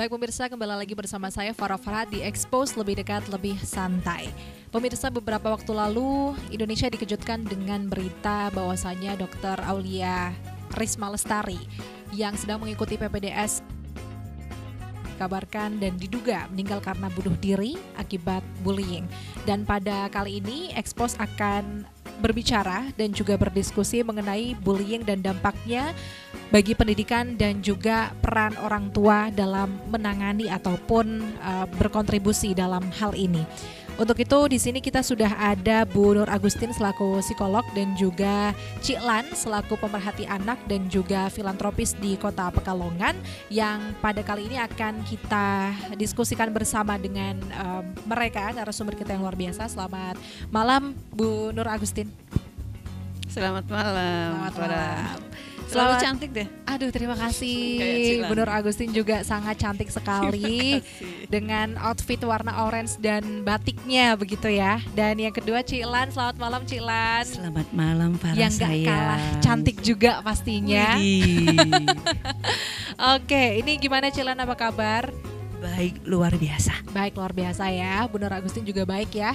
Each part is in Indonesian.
Baik pemirsa, kembali lagi bersama saya Farah Farhat di Expose Lebih Dekat Lebih Santai. Pemirsa, beberapa waktu lalu Indonesia dikejutkan dengan berita bahwasanya Dr. Aulia Risma Lestari yang sedang mengikuti PPDS dikabarkan dan diduga meninggal karena bunuh diri akibat bullying. Dan pada kali ini Expose akan berbicara dan juga berdiskusi mengenai bullying dan dampaknya bagi pendidikan dan juga peran orang tua dalam menangani ataupun berkontribusi dalam hal ini. Untuk itu di sini kita sudah ada Bu Nur Agustin selaku psikolog dan juga Cik Lan selaku pemerhati anak dan juga filantropis di Kota Pekalongan yang pada kali ini akan kita diskusikan bersama dengan mereka narasumber kita yang luar biasa. Selamat malam Bu Nur Agustin. Selamat malam. Selamat malam. Selalu cantik deh. Aduh, terima kasih. Bu Nur Agustin juga sangat cantik sekali dengan outfit warna orange dan batiknya begitu ya. Dan yang kedua Cik Lan, selamat malam Cik Lan. Selamat malam para yang gak kalah cantik juga pastinya. Oke, ini gimana Cik Lan, apa kabar? Baik, luar biasa. Baik, luar biasa ya. Bu Nur Agustin juga baik ya?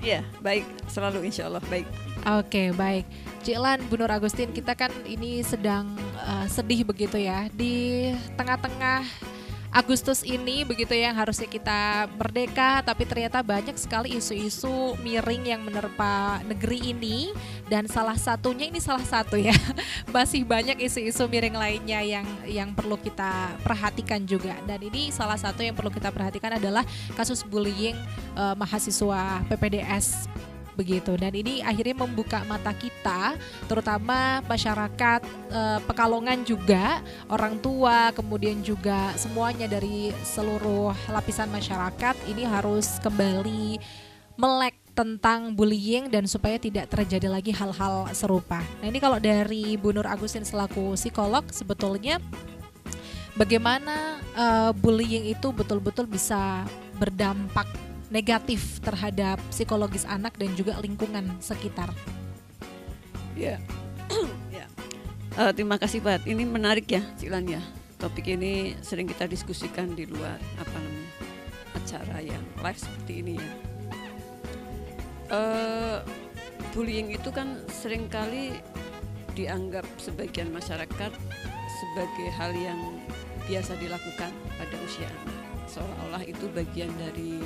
Iya, baik. Selalu insya Allah baik. Oke, baik. Cik Lan, Bu Nur Agustin, kita kan ini sedang sedih begitu ya di tengah-tengah Agustus ini begitu ya, yang harusnya kita merdeka, tapi ternyata banyak sekali isu-isu miring yang menerpa negeri ini. Dan salah satunya ini salah satu ya, masih banyak isu-isu miring lainnya yang perlu kita perhatikan juga. Dan ini salah satu yang perlu kita perhatikan adalah kasus bullying mahasiswa PPDS begitu. Dan ini akhirnya membuka mata kita, terutama masyarakat Pekalongan juga, orang tua, kemudian juga semuanya dari seluruh lapisan masyarakat ini harus kembali melek tentang bullying dan supaya tidak terjadi lagi hal-hal serupa. Nah, ini kalau dari Bu Nur Agustin selaku psikolog, sebetulnya bagaimana bullying itu betul-betul bisa berdampak negatif terhadap psikologis anak dan juga lingkungan sekitar. Ya, ya. Terima kasih Pak. Ini menarik ya, Cik Lan ya. Topik ini sering kita diskusikan di luar acara yang live seperti ini ya. Bullying itu kan seringkali dianggap sebagian masyarakat sebagai hal yang biasa dilakukan pada usia anak, seolah-olah itu bagian dari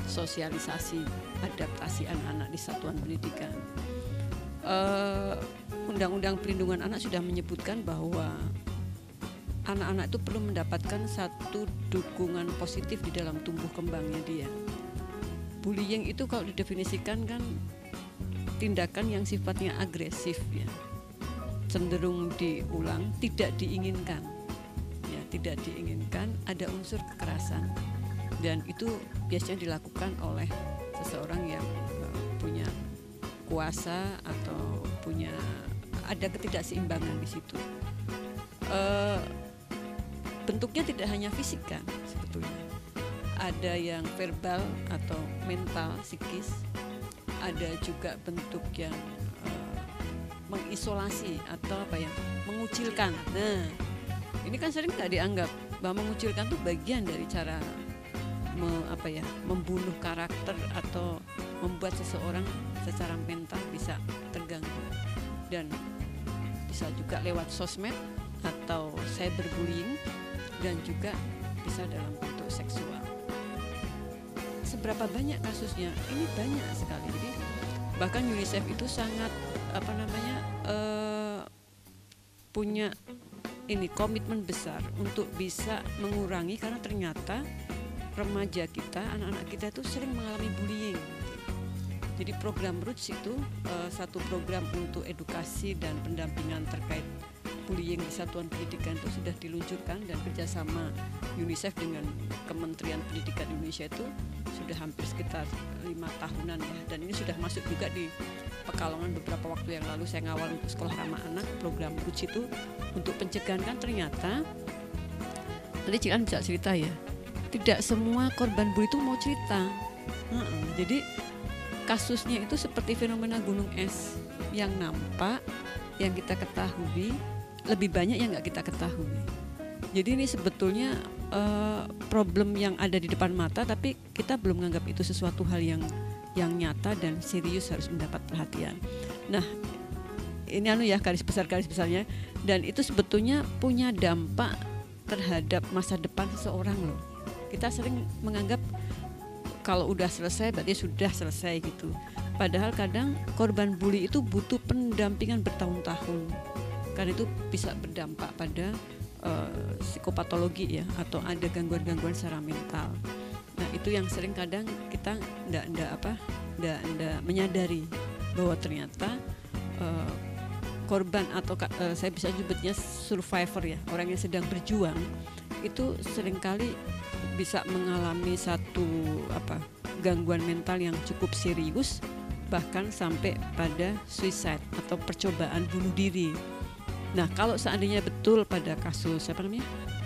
sosialisasi adaptasi anak-anak di satuan pendidikan. Undang-Undang Perlindungan Anak sudah menyebutkan bahwa anak-anak itu perlu mendapatkan satu dukungan positif di dalam tumbuh kembangnya dia. Bullying itu kalau didefinisikan kan tindakan yang sifatnya agresif ya, cenderung diulang, tidak diinginkan ya, tidak diinginkan, ada unsur kekerasan. Dan itu biasanya dilakukan oleh seseorang yang punya kuasa atau ada ketidakseimbangan di situ. Bentuknya tidak hanya fisik kan sebetulnya. Ada yang verbal atau mental, psikis. Ada juga bentuk yang mengisolasi atau mengucilkan. Nah, ini kan sering nggak dianggap bahwa mengucilkan itu bagian dari cara membunuh karakter atau membuat seseorang secara mental bisa terganggu. Dan bisa juga lewat sosmed atau cyberbullying dan juga bisa dalam bentuk seksual. Seberapa banyak kasusnya? Ini banyak sekali. Jadi bahkan UNICEF itu sangat punya komitmen besar untuk bisa mengurangi, karena ternyata remaja kita, anak-anak kita itu sering mengalami bullying. Jadi program Roots itu satu program untuk edukasi dan pendampingan terkait bullying di satuan pendidikan itu sudah diluncurkan, dan kerjasama UNICEF dengan Kementerian Pendidikan Indonesia itu sudah hampir sekitar 5 tahunan ya. Dan ini sudah masuk juga di Pekalongan beberapa waktu yang lalu. Saya ngawal untuk sekolah ramah anak program Roots itu untuk pencegahan. Kan ternyata tadi Cik An bisa cerita ya, tidak semua korban bully itu mau cerita. Jadi kasusnya itu seperti fenomena gunung es yang nampak, yang kita ketahui, lebih banyak yang nggak kita ketahui. Jadi ini sebetulnya problem yang ada di depan mata, tapi kita belum menganggap itu sesuatu hal yang nyata dan serius harus mendapat perhatian. Nah, ini garis besarnya, dan itu sebetulnya punya dampak terhadap masa depan seseorang loh. Kita sering menganggap kalau udah selesai berarti sudah selesai gitu. Padahal kadang korban bully itu butuh pendampingan bertahun-tahun. Karena itu bisa berdampak pada psikopatologi ya, atau ada gangguan-gangguan secara mental. Nah, itu yang sering kadang kita enggak menyadari bahwa ternyata korban atau saya bisa nyebutnya survivor ya, orang yang sedang berjuang itu seringkali bisa mengalami satu gangguan mental yang cukup serius, bahkan sampai pada suicide atau percobaan bunuh diri. Nah, kalau seandainya betul pada kasus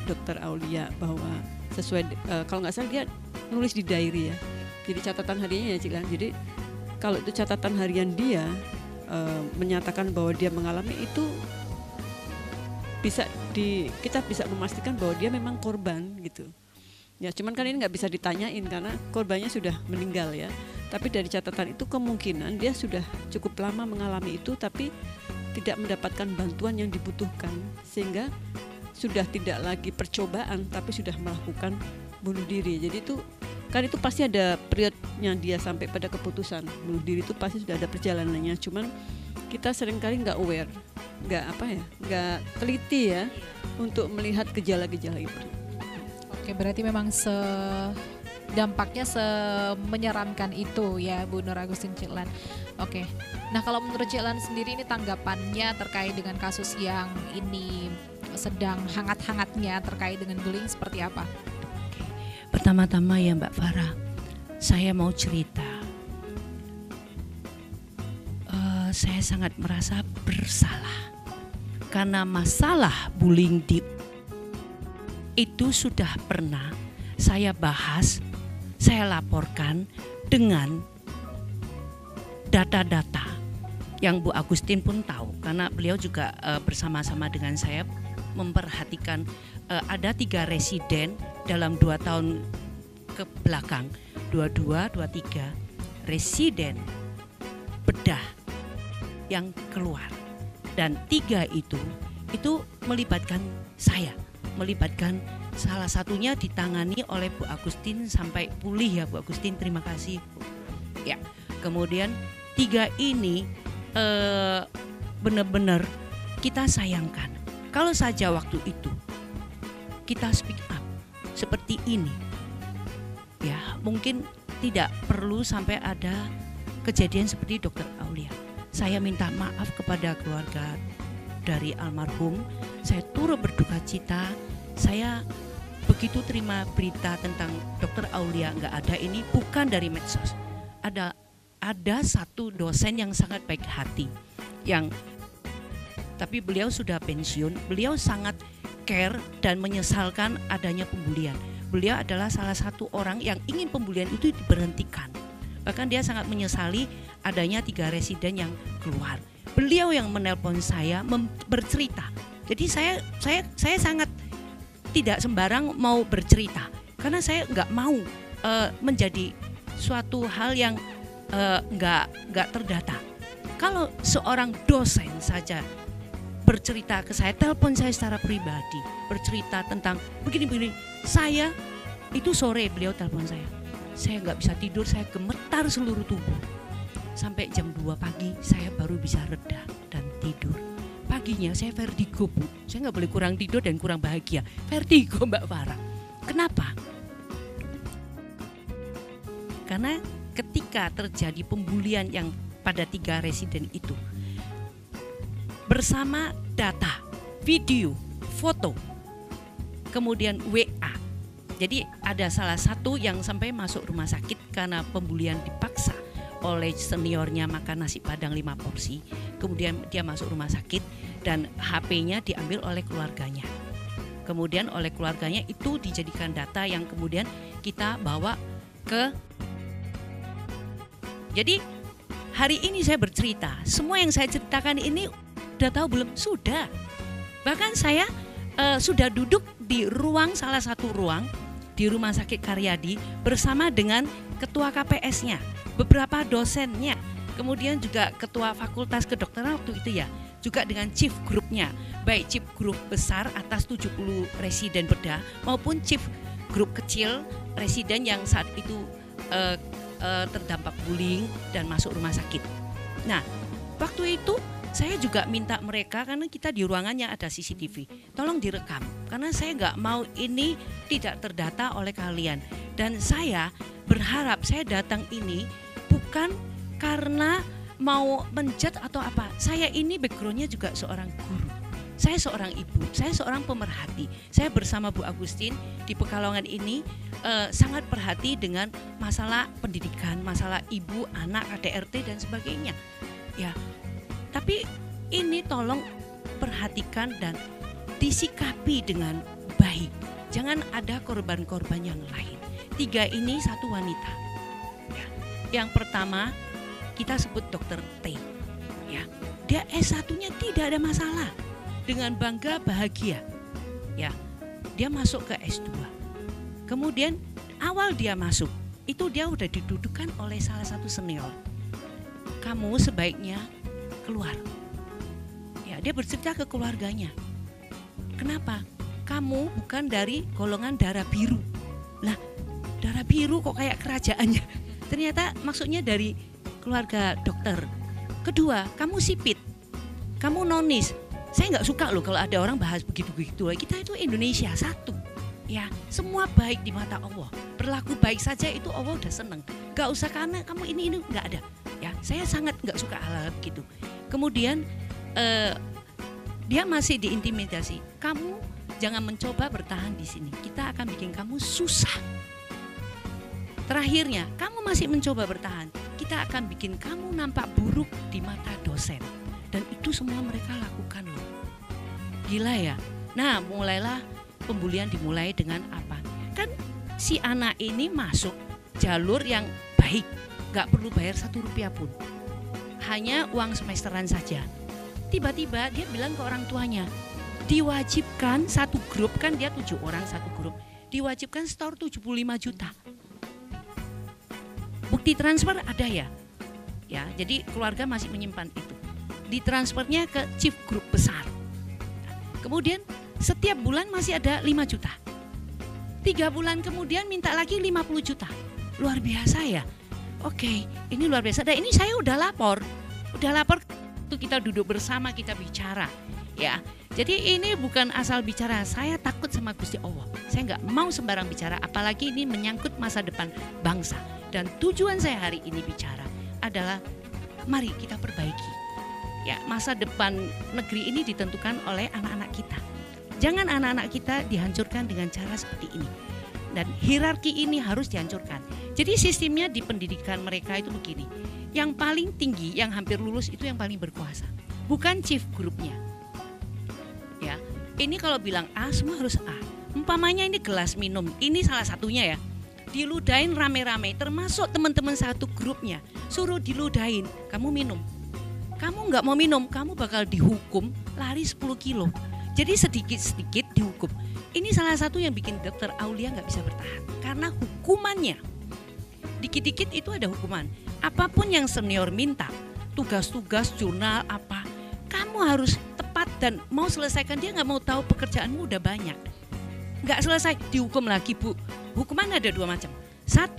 Dr. Aulia bahwa sesuai kalau nggak salah dia nulis di diary ya, jadi catatan hariannya ya Cik. Jadi kalau itu catatan harian dia menyatakan bahwa dia mengalami itu, kita bisa memastikan bahwa dia memang korban gitu. Ya, cuman kan ini nggak bisa ditanyain karena korbannya sudah meninggal ya. Tapi dari catatan itu kemungkinan dia sudah cukup lama mengalami itu, tapi tidak mendapatkan bantuan yang dibutuhkan, sehingga sudah tidak lagi percobaan tapi sudah melakukan bunuh diri. Jadi itu pasti ada periodnya dia sampai pada keputusan bunuh diri, itu pasti sudah ada perjalanannya. Cuman kita seringkali nggak aware, nggak teliti ya untuk melihat gejala-gejala itu. Oke, berarti memang dampaknya menyeramkan itu ya Bu Nur Agustin Cik Lan. Oke, nah kalau menurut Cik Lan sendiri ini tanggapannya terkait dengan kasus yang ini sedang hangat-hangatnya terkait dengan bullying seperti apa? Oke. Pertama-tama ya Mbak Farah, saya mau cerita. Saya sangat merasa bersalah karena masalah bullying itu sudah pernah saya bahas, saya laporkan dengan data-data yang Bu Agustin pun tahu, karena beliau juga bersama-sama dengan saya memperhatikan ada 3 residen dalam 2 tahun ke belakang, 22, 23 residen bedah yang keluar, dan 3 itu melibatkan saya, melibatkan salah satunya ditangani oleh Bu Agustin sampai pulih ya Bu Agustin, terima kasih Bu. Ya, kemudian 3 ini benar-benar kita sayangkan. Kalau saja waktu itu kita speak up seperti ini, ya mungkin tidak perlu sampai ada kejadian seperti Dr. Aulia. Saya minta maaf kepada keluarga dari almarhum. Saya turut berduka cita. Saya begitu terima berita tentang Dr. Aulia nggak ada ini bukan dari medsos. Ada satu dosen yang sangat baik hati, tapi beliau sudah pensiun. Beliau sangat care dan menyesalkan adanya pembulian. Beliau adalah salah satu orang yang ingin pembulian itu diberhentikan. Bahkan dia sangat menyesali adanya 3 residen yang keluar. Beliau yang menelpon saya bercerita. Jadi saya sangat tidak sembarang mau bercerita, karena saya nggak mau menjadi suatu hal yang nggak terdata. Kalau seorang dosen saja bercerita ke saya, telepon saya secara pribadi, bercerita tentang begini-begini, saya itu sore beliau telepon saya nggak bisa tidur, saya gemetar seluruh tubuh. Sampai jam 2 pagi saya baru bisa reda dan tidur. Paginya saya vertigo Bu, saya nggak boleh kurang tidur dan kurang bahagia, vertigo Mbak Farah. Kenapa? Karena ketika terjadi pembulian yang pada 3 residen itu, bersama data, video, foto, kemudian WA. Jadi ada salah satu yang sampai masuk rumah sakit karena pembulian dipaksa oleh seniornya makan nasi padang 5 porsi. Kemudian dia masuk rumah sakit dan HP-nya diambil oleh keluarganya. Kemudian oleh keluarganya itu dijadikan data yang kemudian kita bawa ke. Jadi hari ini saya bercerita, semua yang saya ceritakan ini udah tahu belum? Sudah. Bahkan saya sudah duduk di salah satu ruang di Rumah Sakit Karyadi bersama dengan ketua KPS-nya, beberapa dosennya, kemudian juga ketua fakultas kedokteran waktu itu ya, juga dengan chief grupnya, baik chief grup besar atas 70 residen bedah maupun chief grup kecil residen yang saat itu terdampak bullying dan masuk rumah sakit. Nah, waktu itu saya juga minta mereka, karena kita di ruangannya ada CCTV, tolong direkam karena saya nggak mau ini tidak terdata oleh kalian. Dan saya berharap saya datang ini bukan karena mau menjat atau apa. Saya ini backgroundnya juga seorang guru, saya seorang ibu, saya seorang pemerhati. Saya bersama Bu Agustin di Pekalongan ini sangat perhati dengan masalah pendidikan, masalah ibu, anak, KDRT dan sebagainya. Ya. Tapi ini tolong perhatikan dan disikapi dengan baik. Jangan ada korban-korban yang lain. 3 ini satu wanita. Ya. Yang pertama kita sebut Dokter T. Ya. Dia S1-nya tidak ada masalah. Dengan bangga bahagia. Ya. Dia masuk ke S2. Kemudian awal dia masuk, itu dia udah didudukan oleh salah satu senior. Kamu sebaiknya keluar. Ya, dia bercerita ke keluarganya. Kenapa? Kamu bukan dari golongan darah biru. Lah, darah biru kok kayak kerajaannya. Ternyata maksudnya dari keluarga dokter. Kedua, kamu sipit. Kamu nonis. Saya nggak suka loh kalau ada orang bahas begitu-begitu. Kita itu Indonesia satu. Ya, semua baik di mata Allah. Berlaku baik saja itu Allah udah seneng. Gak usah karena kamu ini nggak ada. Ya, saya sangat nggak suka hal-hal begitu. Kemudian dia masih diintimidasi. Kamu jangan mencoba bertahan di sini. Kita akan bikin kamu susah. Terakhirnya, kamu masih mencoba bertahan. Kita akan bikin kamu nampak buruk di mata dosen. Dan itu semua mereka lakukan loh. Gila ya. Nah, mulailah pembulian dimulai dengan apa? Kan si anak ini masuk jalur yang baik. Gak perlu bayar 1 rupiah pun. Hanya uang semesteran saja. Tiba-tiba dia bilang ke orang tuanya, diwajibkan satu grup, kan dia 7 orang satu grup, diwajibkan setor 75 juta. Bukti transfer ada ya? Ya, jadi keluarga masih menyimpan itu. Ditransfernya ke chief grup besar. Kemudian setiap bulan masih ada 5 juta. 3 bulan kemudian minta lagi 50 juta. Luar biasa ya. Oke, ini luar biasa. Dan ini saya udah lapor waktu kita duduk bersama kita bicara, ya. Jadi ini bukan asal bicara. Saya takut sama Gusti Allah. Saya nggak mau sembarang bicara, apalagi ini menyangkut masa depan bangsa. Dan tujuan saya hari ini bicara adalah, mari kita perbaiki. Ya, masa depan negeri ini ditentukan oleh anak-anak kita. Jangan anak-anak kita dihancurkan dengan cara seperti ini. Dan hierarki ini harus dihancurkan. Jadi sistemnya di pendidikan mereka itu begini. Yang paling tinggi, yang hampir lulus itu yang paling berkuasa. Bukan chief grupnya. Ya, ini kalau bilang A, semua harus A. Umpamanya ini gelas minum, ini salah satunya ya. Diludahin rame-rame, termasuk teman-teman satu grupnya. Suruh diludahin, kamu minum. Kamu nggak mau minum, kamu bakal dihukum lari 10 kilo. Jadi sedikit-sedikit dihukum. Ini salah satu yang bikin Dokter Aulia nggak bisa bertahan. Karena hukumannya. Dikit-dikit itu ada hukuman. Apapun yang senior minta, tugas-tugas, jurnal, apa, kamu harus tepat dan mau selesaikan. Dia nggak mau tahu pekerjaanmu udah banyak. Nggak selesai, dihukum lagi Bu. Hukuman ada 2 macam. 1,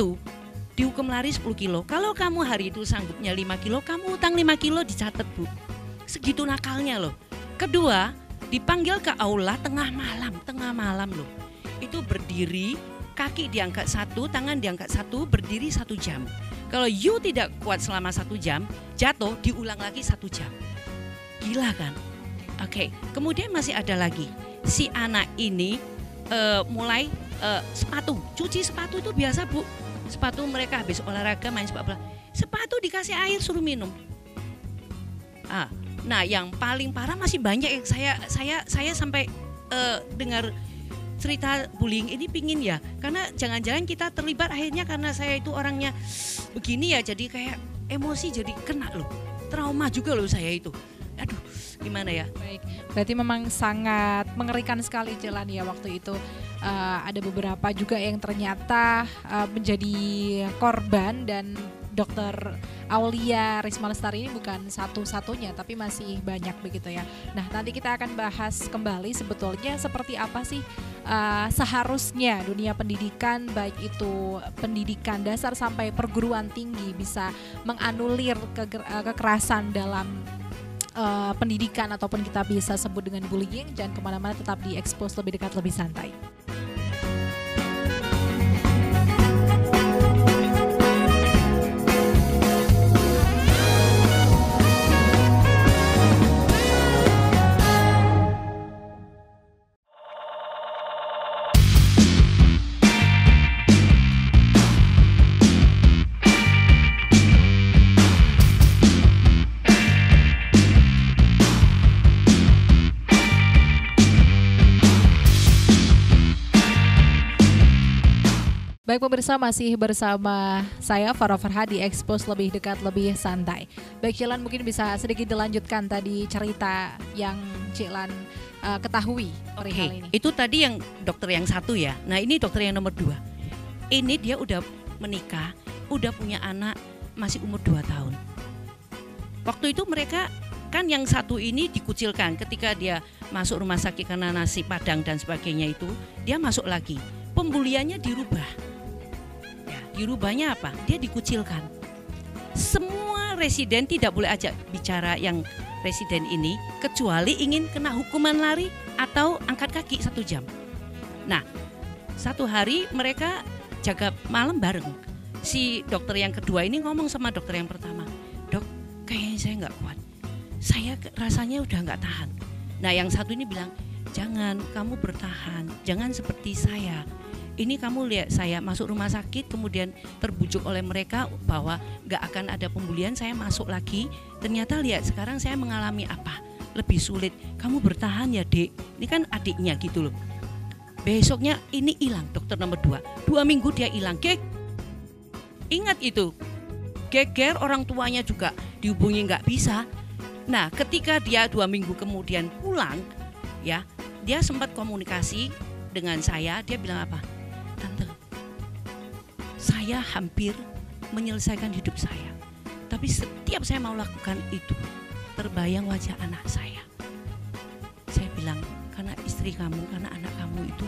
dihukum lari 10 kilo. Kalau kamu hari itu sanggupnya 5 kilo, kamu utang 5 kilo dicatat Bu. Segitu nakalnya loh. Kedua, dipanggil ke aula tengah malam loh. Itu berdiri, kaki diangkat 1, tangan diangkat 1, berdiri 1 jam. Kalau you tidak kuat selama 1 jam, jatuh diulang lagi 1 jam. Gila kan? Oke, kemudian masih ada lagi. Si anak ini mulai sepatu, cuci sepatu itu biasa Bu. Sepatu mereka habis olahraga main sepak bola. Sepatu dikasih air suruh minum. Nah, yang paling parah masih banyak yang saya sampai dengar cerita bullying ini pingin ya, karena jangan-jangan kita terlibat akhirnya karena saya itu orangnya begini ya, jadi kayak emosi jadi kena loh, trauma juga loh saya itu. Aduh, gimana ya? Baik, berarti memang sangat mengerikan sekali jalan ya waktu itu. Ada beberapa juga yang ternyata menjadi korban, dan Dokter Aulia Risma Lestari ini bukan satu-satunya, tapi masih banyak begitu ya. Nah, nanti kita akan bahas kembali sebetulnya seperti apa sih seharusnya dunia pendidikan, baik itu pendidikan dasar sampai perguruan tinggi, bisa menganulir kekerasan dalam pendidikan ataupun kita bisa sebut dengan bullying. Jangan kemana-mana, tetap di Expose Lebih Dekat Lebih Santai. Baik pemirsa, masih bersama saya Farah Farha di Expose Lebih Dekat Lebih Santai. Baik Cilan, mungkin bisa sedikit dilanjutkan tadi cerita yang Cilan ketahui perihal ini. Itu tadi yang dokter yang satu ya. Nah ini dokter yang nomor 2. Ini dia udah menikah, udah punya anak, masih umur 2 tahun. Waktu itu mereka kan yang satu ini dikucilkan ketika dia masuk rumah sakit karena nasi padang dan sebagainya itu, dia masuk lagi. Pembuliannya dirubah. Dirubahnya apa? Dia dikucilkan. Semua residen tidak boleh ajak bicara yang residen ini, kecuali ingin kena hukuman lari atau angkat kaki 1 jam. Nah, satu hari mereka jaga malam bareng. Si dokter yang kedua ini ngomong sama dokter yang pertama, "Dok, kayaknya saya nggak kuat. Saya rasanya udah nggak tahan." Nah, yang satu ini bilang, "Jangan, kamu bertahan. Jangan seperti saya. Ini kamu lihat saya masuk rumah sakit, kemudian terbujuk oleh mereka bahwa gak akan ada pembulian, saya masuk lagi, ternyata lihat sekarang saya mengalami apa, lebih sulit. Kamu bertahan ya dek." Ini kan adiknya gitu loh. Besoknya ini hilang dokter nomor 2. 2 minggu dia hilang. Ingat itu, geger, orang tuanya juga dihubungi gak bisa. Nah ketika dia 2 minggu kemudian pulang ya, dia sempat komunikasi dengan saya. Dia bilang apa? "Tante, saya hampir menyelesaikan hidup saya, tapi setiap saya mau lakukan itu, terbayang wajah anak saya." Saya bilang, "Karena istri kamu, karena anak kamu itu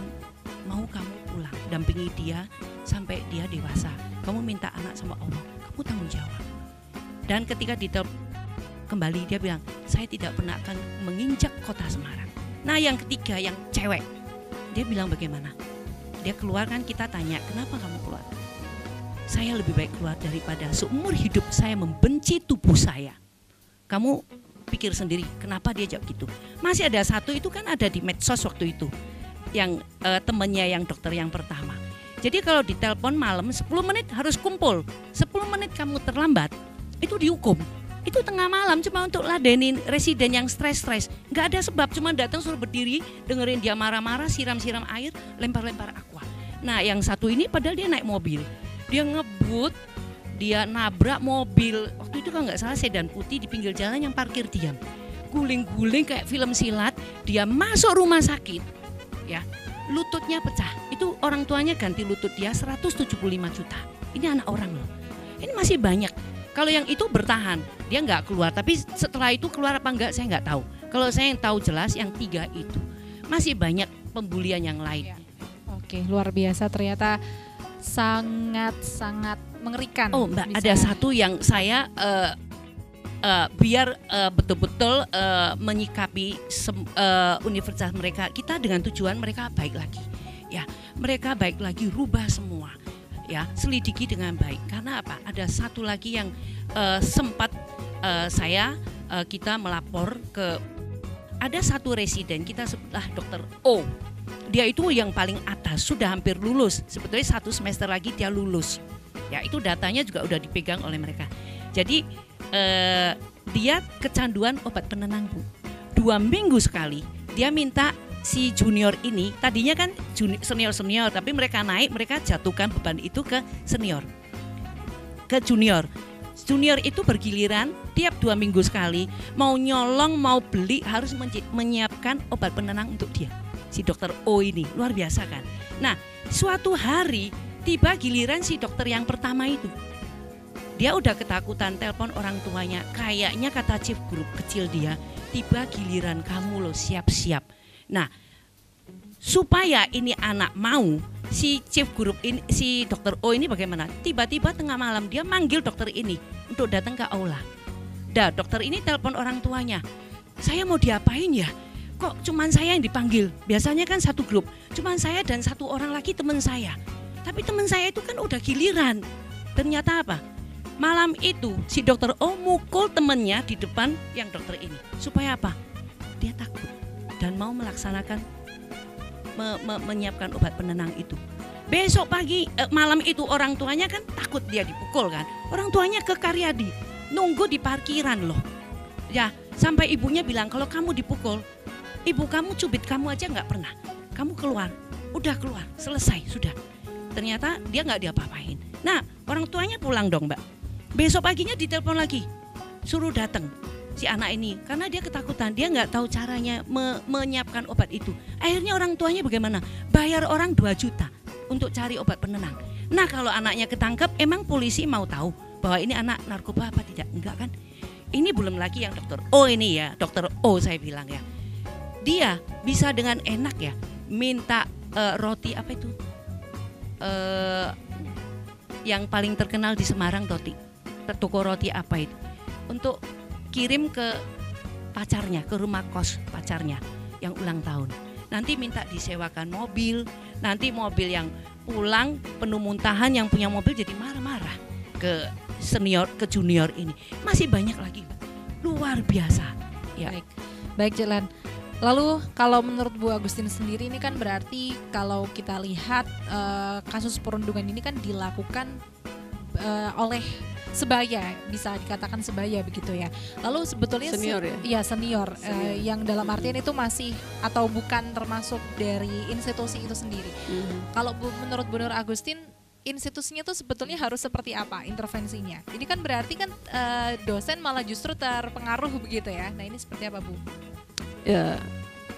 mau kamu pulang, dampingi dia sampai dia dewasa. Kamu minta anak sama Allah, kamu tanggung jawab." Dan ketika kembali dia bilang, "Saya tidak pernah akan menginjak kota Semarang." Nah yang ketiga, yang cewek, dia bilang bagaimana? Dia keluar kan, kita tanya, "Kenapa kamu keluar?" "Saya lebih baik keluar daripada seumur hidup saya membenci tubuh saya." Kamu pikir sendiri, kenapa dia jawab gitu? Masih ada satu itu kan ada di medsos waktu itu, yang temannya yang dokter yang pertama. Jadi kalau ditelepon malam 10 menit harus kumpul, 10 menit kamu terlambat, itu dihukum. Itu tengah malam cuma untuk ladenin residen yang stres-stres. Gak ada sebab, cuma datang suruh berdiri, dengerin dia marah-marah, siram-siram air, lempar-lempar aqua. Nah yang satu ini padahal dia naik mobil, dia ngebut, dia nabrak mobil. Waktu itu kalau gak salah sedan putih di pinggir jalan yang parkir diam. Guling-guling kayak film silat, dia masuk rumah sakit. Ya, lututnya pecah. Itu orang tuanya ganti lutut dia 175 juta. Ini anak orang loh. Ini masih banyak. Kalau yang itu bertahan, dia nggak keluar. Tapi setelah itu keluar apa enggak saya nggak tahu. Kalau saya yang tahu jelas yang 3 itu. Masih banyak pembulian yang lain. Oke, luar biasa, ternyata sangat-sangat mengerikan. Oh Mbak, ada satu yang saya biar betul-betul menyikapi universitas mereka, kita dengan tujuan mereka baik lagi. Ya, mereka baik lagi, rubah semua. Ya, selidiki dengan baik. Karena apa? Ada satu lagi yang sempat kita melapor ke, ada satu residen, kita sebutlah dokter O. Dia itu yang paling atas, sudah hampir lulus. Sebetulnya 1 semester lagi dia lulus. Ya, itu datanya juga udah dipegang oleh mereka. Jadi dia kecanduan obat penenang, Bu. 2 minggu sekali dia minta si junior ini, tadinya kan senior-senior, tapi mereka naik, mereka jatuhkan beban itu ke senior, ke junior. Junior itu bergiliran tiap 2 minggu sekali, mau nyolong mau beli harus menyiapkan obat penenang untuk dia. Si dokter O ini luar biasa kan. Nah, suatu hari tiba giliran si dokter yang pertama itu. Dia udah ketakutan, telepon orang tuanya. Kayaknya kata chief group kecil dia, tiba giliran kamu loh, siap-siap. Nah, supaya ini anak mau, si chief group ini, si dokter O ini bagaimana? Tiba-tiba tengah malam dia manggil dokter ini untuk datang ke aula. Dokter ini telepon orang tuanya. Saya mau diapain ya? Kok cuman saya yang dipanggil? Biasanya kan satu grup, cuman saya dan satu orang lagi teman saya. Tapi teman saya itu kan udah giliran. Ternyata apa? Malam itu si dokter O mukul temennya di depan yang dokter ini. Supaya apa? Dia takut dan mau melaksanakan menyiapkan obat penenang itu. Besok pagi malam itu orang tuanya kan takut dia dipukul kan. Orang tuanya ke Karyadi, nunggu di parkiran loh. Ya, sampai ibunya bilang kalau kamu dipukul, ibu kamu cubit kamu aja nggak pernah. Kamu keluar, udah keluar, selesai sudah. Ternyata dia nggak diapa-apain. Nah, orang tuanya pulang dong, Mbak. Besok paginya ditelepon lagi, suruh datang si anak ini karena dia ketakutan, dia nggak tahu caranya menyiapkan obat itu. Akhirnya orang tuanya bagaimana? Bayar orang 2 juta untuk cari obat penenang. Nah, kalau anaknya ketangkep, emang polisi mau tahu bahwa ini anak narkoba apa tidak? Enggak kan? Ini belum lagi yang dokter O ini ya, dokter O saya bilang ya. Dia bisa dengan enak ya minta roti apa itu? Yang paling terkenal di Semarang toko roti apa itu? Untuk kirim ke pacarnya, ke rumah kos pacarnya yang ulang tahun. Nanti minta disewakan mobil, nanti mobil yang pulang penuh muntahan, yang punya mobil jadi marah-marah ke senior, ke junior ini. Masih banyak lagi, luar biasa. Ya. Baik Jelan. Lalu kalau menurut Bu Agustin sendiri ini kan berarti kalau kita lihat kasus perundungan ini kan dilakukan oleh sebaya, bisa dikatakan sebaya begitu ya. Lalu sebetulnya senior senior. Yang dalam artian itu masih atau bukan termasuk dari institusi itu sendiri. Kalau menurut Bu Nur Agustin, institusinya tuh sebetulnya harus seperti apa intervensinya? Ini kan berarti kan dosen malah justru terpengaruh begitu ya. Nah, ini seperti apa, Bu? Ya,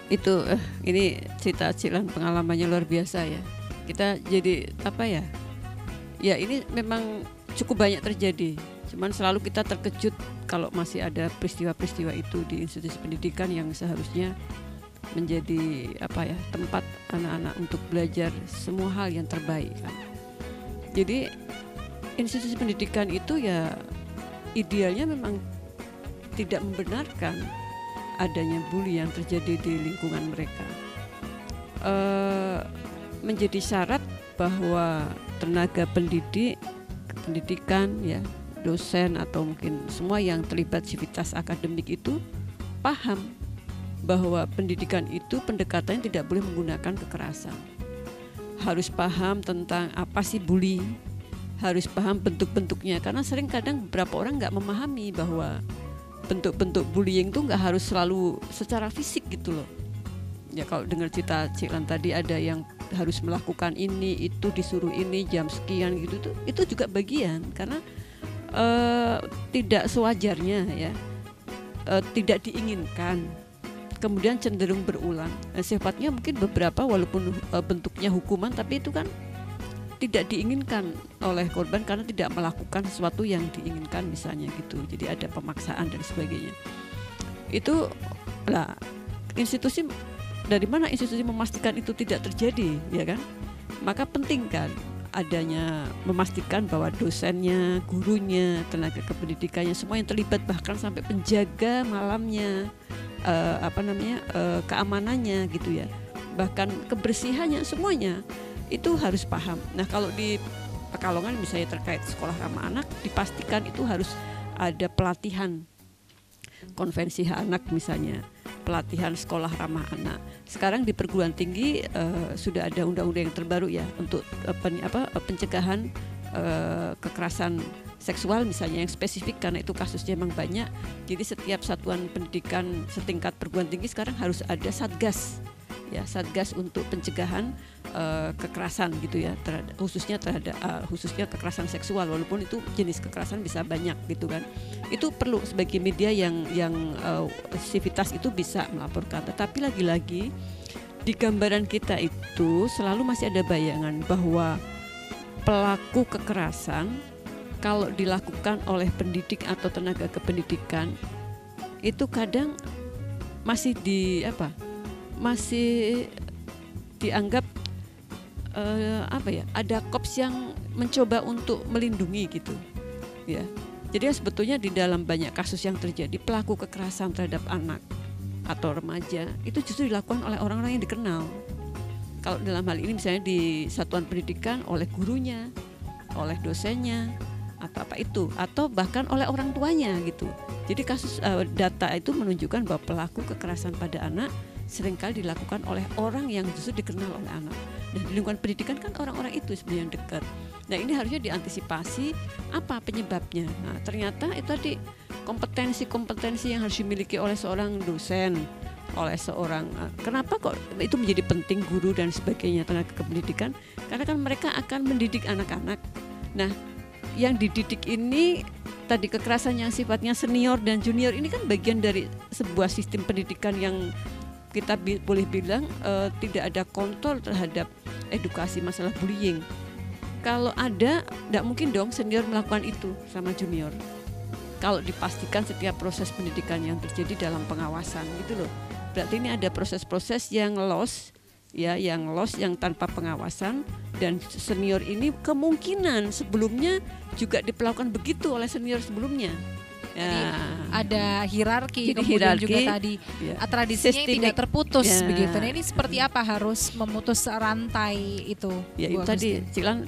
itu ini cerita Cilan pengalamannya luar biasa ya. Kita jadi apa ya? Ya, ini memang cukup banyak terjadi. Cuman selalu kita terkejut kalau masih ada peristiwa-peristiwa itu di institusi pendidikan yang seharusnya menjadi apa ya, tempat anak-anak untuk belajar semua hal yang terbaik kan. Jadi institusi pendidikan itu ya idealnya memang tidak membenarkan adanya bully yang terjadi di lingkungan mereka. Menjadi syarat bahwa tenaga pendidikan ya, dosen atau mungkin semua yang terlibat sivitas akademik itu paham bahwa pendidikan itu pendekatannya tidak boleh menggunakan kekerasan. Harus paham tentang apa sih bully, harus paham bentuk-bentuknya, karena sering kadang beberapa orang nggak memahami bahwa bentuk-bentuk bullying itu nggak harus selalu secara fisik gitu loh. Ya, kalau dengar cerita Cilan tadi ada yang harus melakukan ini, itu disuruh ini jam sekian gitu tuh, itu juga bagian karena tidak sewajarnya ya, tidak diinginkan, kemudian cenderung berulang. Sifatnya mungkin beberapa walaupun bentuknya hukuman, tapi itu kan tidak diinginkan oleh korban karena tidak melakukan sesuatu yang diinginkan misalnya gitu. Jadi ada pemaksaan dan sebagainya. Itu lah institusi, dari mana institusi memastikan itu tidak terjadi, ya kan? Maka penting kan adanya memastikan bahwa dosennya, gurunya, tenaga kependidikannya, semua yang terlibat, bahkan sampai penjaga malamnya, keamanannya gitu ya, bahkan kebersihannya, semuanya itu harus paham. Nah, kalau di Pekalongan misalnya terkait sekolah ramah anak, dipastikan itu harus ada pelatihan konvensi hak anak misalnya, pelatihan sekolah ramah anak. Sekarang di perguruan tinggi sudah ada undang-undang yang terbaru ya untuk pencegahan kekerasan seksual misalnya, yang spesifik karena itu kasusnya memang banyak. Jadi setiap satuan pendidikan setingkat perguruan tinggi sekarang harus ada satgas ya, satgas untuk pencegahan kekerasan gitu ya, khususnya kekerasan seksual, walaupun itu jenis kekerasan bisa banyak gitu kan. Itu perlu sebagai media yang sivitas itu bisa melaporkan. Tetapi lagi-lagi di gambaran kita itu selalu masih ada bayangan bahwa pelaku kekerasan kalau dilakukan oleh pendidik atau tenaga kependidikan itu kadang masih dianggap ada kops yang mencoba untuk melindungi gitu ya. Jadi sebetulnya di dalam banyak kasus yang terjadi pelaku kekerasan terhadap anak atau remaja itu justru dilakukan oleh orang-orang yang dikenal. Kalau dalam hal ini misalnya di satuan pendidikan oleh gurunya, oleh dosennya atau bahkan oleh orang tuanya gitu. Jadi kasus data itu menunjukkan bahwa pelaku kekerasan pada anak seringkali dilakukan oleh orang yang justru dikenal oleh anak. Dan di lingkungan pendidikan kan orang-orang itu sebenarnya yang dekat. Nah ini harusnya diantisipasi apa penyebabnya. Nah ternyata itu tadi kompetensi yang harus dimiliki oleh seorang dosen, oleh seorang kenapa kok itu menjadi penting guru dan sebagainya tenaga kependidikan, karena kan mereka akan mendidik anak-anak. Nah yang dididik ini tadi kekerasan yang sifatnya senior dan junior ini kan bagian dari sebuah sistem pendidikan yang kita boleh bilang tidak ada kontrol terhadap edukasi masalah bullying. Kalau ada, tidak mungkin dong senior melakukan itu sama junior. Kalau dipastikan setiap proses pendidikan yang terjadi dalam pengawasan gitu loh. Berarti ini ada proses-proses yang loss yang tanpa pengawasan, dan senior ini kemungkinan sebelumnya juga diperlakukan begitu oleh senior sebelumnya. Jadi ada hierarki, kemudian juga tadi tradisinya tidak terputus begitu. Nah ini seperti apa harus memutus rantai itu? Ya itu tadi Cilan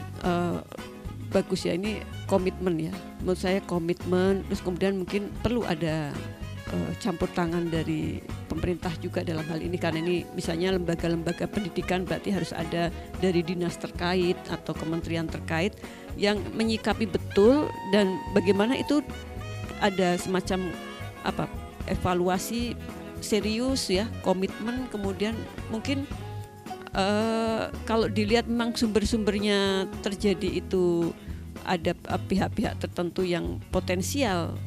bagus ya, ini komitmen ya. Menurut saya komitmen, terus kemudian mungkin perlu ada campur tangan dari pemerintah juga dalam hal ini, karena ini misalnya lembaga-lembaga pendidikan berarti harus ada dari dinas terkait atau kementerian terkait yang menyikapi betul, dan bagaimana itu ada semacam evaluasi serius ya, komitmen. Kemudian mungkin kalau dilihat memang sumber-sumbernya terjadi itu ada pihak-pihak tertentu yang potensial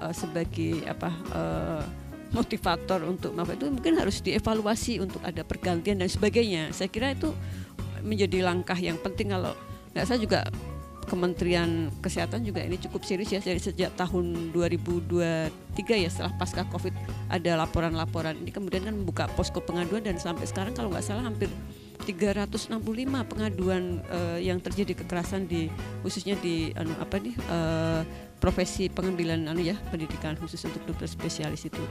sebagai motivator untuk itu mungkin harus dievaluasi untuk ada pergantian dan sebagainya. Saya kira itu menjadi langkah yang penting. Kalau saya juga Kementerian Kesehatan juga ini cukup serius ya, dari sejak tahun 2023 ya, setelah pasca Covid ada laporan-laporan ini, kemudian kan membuka posko pengaduan, dan sampai sekarang kalau nggak salah hampir 365 pengaduan yang terjadi kekerasan khususnya di profesi pengambilan pendidikan khusus untuk dokter spesialis itu.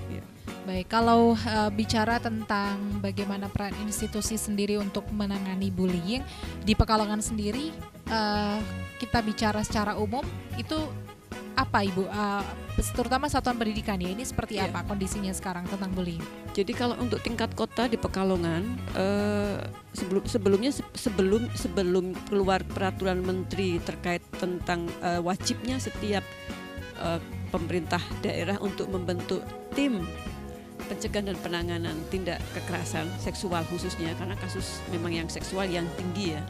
Ya. Baik, kalau bicara tentang bagaimana peran institusi sendiri untuk menangani bullying di Pekalongan sendiri, kita bicara secara umum itu apa Ibu? Terutama satuan pendidikan ya, ini seperti apa kondisinya sekarang tentang bullying? Jadi kalau untuk tingkat kota di Pekalongan, sebelum keluar peraturan menteri terkait tentang wajibnya setiap pemerintah daerah untuk membentuk tim pencegahan dan penanganan tindak kekerasan seksual khususnya, karena kasus memang yang seksual yang tinggi ya.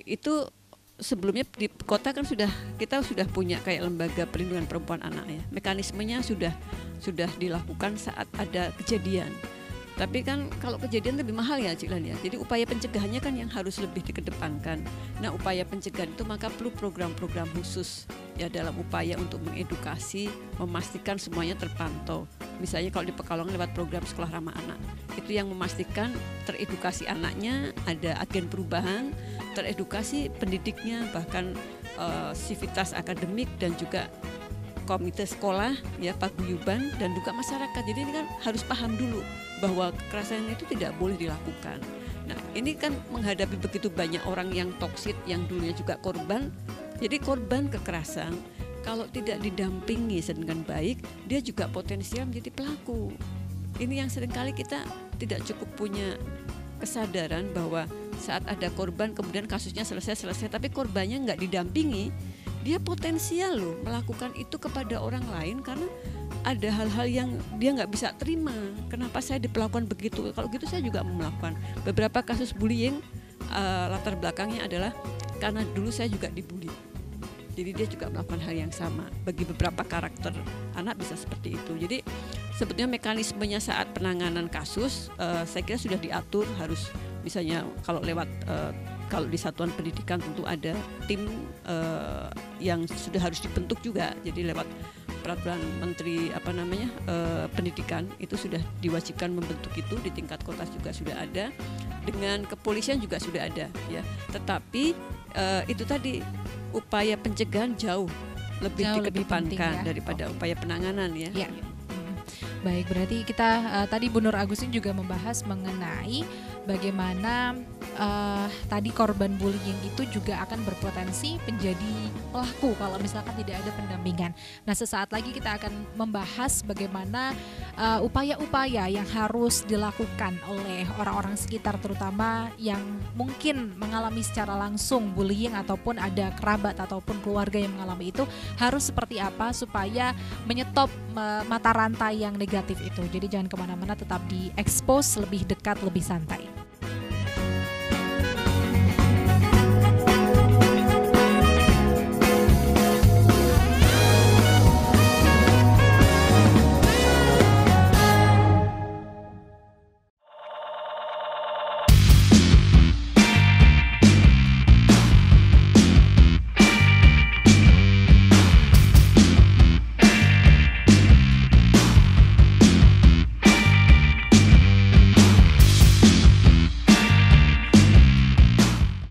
Itu sebelumnya di kota kan kita sudah punya kayak lembaga perlindungan perempuan anak ya. Mekanismenya sudah dilakukan saat ada kejadian. Tapi kan kalau kejadian lebih mahal ya Cik Lan ya. Jadi upaya pencegahannya kan yang harus lebih dikedepankan. Nah upaya pencegahan itu maka perlu program-program khusus ya dalam upaya untuk mengedukasi, memastikan semuanya terpantau. Misalnya kalau di Pekalongan lewat program Sekolah Ramah Anak, itu yang memastikan teredukasi anaknya, ada agen perubahan, teredukasi pendidiknya, bahkan sivitas akademik dan juga komite sekolah ya, paguyuban, dan juga masyarakat. Jadi ini kan harus paham dulu bahwa kekerasan itu tidak boleh dilakukan. Nah ini kan menghadapi begitu banyak orang yang toksik, yang dulunya juga korban. Jadi korban kekerasan kalau tidak didampingi dengan baik, dia juga potensial menjadi pelaku. Ini yang seringkali kita tidak cukup punya kesadaran bahwa saat ada korban kemudian kasusnya selesai, tapi korbannya nggak didampingi, dia potensial loh melakukan itu kepada orang lain, karena ada hal-hal yang dia nggak bisa terima. Kenapa saya diperlakukan begitu? Kalau gitu saya juga mau melakukan. Beberapa kasus bullying latar belakangnya adalah karena dulu saya juga dibully. Jadi dia juga melakukan hal yang sama. Bagi beberapa karakter anak bisa seperti itu. Jadi sebetulnya mekanismenya saat penanganan kasus saya kira sudah diatur, harus misalnya kalau lewat kalau di satuan pendidikan tentu ada tim yang sudah harus dibentuk juga. Jadi lewat peraturan menteri pendidikan itu sudah diwajibkan membentuk itu, di tingkat kota juga sudah ada, dengan kepolisian juga sudah ada ya. Tetapi itu tadi upaya pencegahan jauh lebih dikedepankan daripada upaya penanganan ya. Baik, berarti kita tadi Bu Nur Agustin juga membahas mengenai bagaimana tadi korban bullying itu juga akan berpotensi menjadi pelaku kalau misalkan tidak ada pendampingan. Nah, sesaat lagi kita akan membahas bagaimana upaya-upaya yang harus dilakukan oleh orang-orang sekitar, terutama yang mungkin mengalami secara langsung bullying ataupun ada kerabat ataupun keluarga yang mengalami itu, harus seperti apa supaya menyetop mata rantai yang negatif itu. Jadi jangan kemana-mana, tetap di Expose, lebih dekat, lebih santai.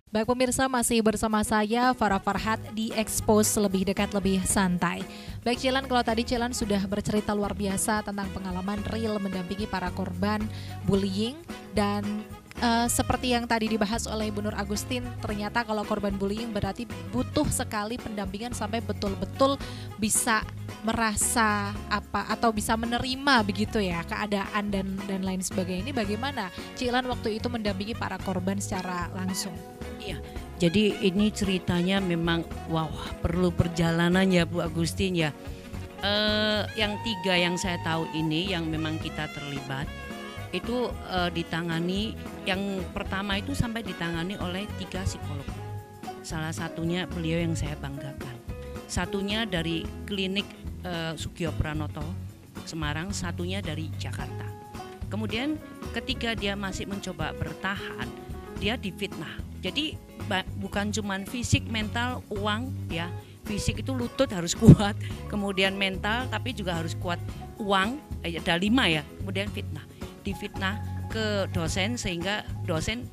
Baik pemirsa, masih bersama saya Farah Farhat di Expose, lebih dekat, lebih santai. Baik Cilan, kalau tadi Cilan sudah bercerita luar biasa tentang pengalaman real mendampingi para korban bullying, dan seperti yang tadi dibahas oleh Bu Nur Agustin, ternyata kalau korban bullying berarti butuh sekali pendampingan sampai betul-betul bisa merasa atau bisa menerima begitu ya keadaan dan lain sebagainya. Ini bagaimana Cilan waktu itu mendampingi para korban secara langsung? Iya, jadi ini ceritanya memang perlu perjalanan ya Bu Agustin ya. Yang 3 yang saya tahu ini yang memang kita terlibat itu ditangani, yang pertama itu sampai ditangani oleh 3 psikolog. Salah satunya beliau yang saya banggakan. Satunya dari klinik Sugio Pranoto Semarang, satunya dari Jakarta. Kemudian ketika dia masih mencoba bertahan, dia difitnah. Jadi bukan cuman fisik, mental, uang ya. Fisik itu lutut harus kuat, kemudian mental tapi juga harus kuat. Uang ada 5 ya, kemudian fitnah. Difitnah ke dosen sehingga dosen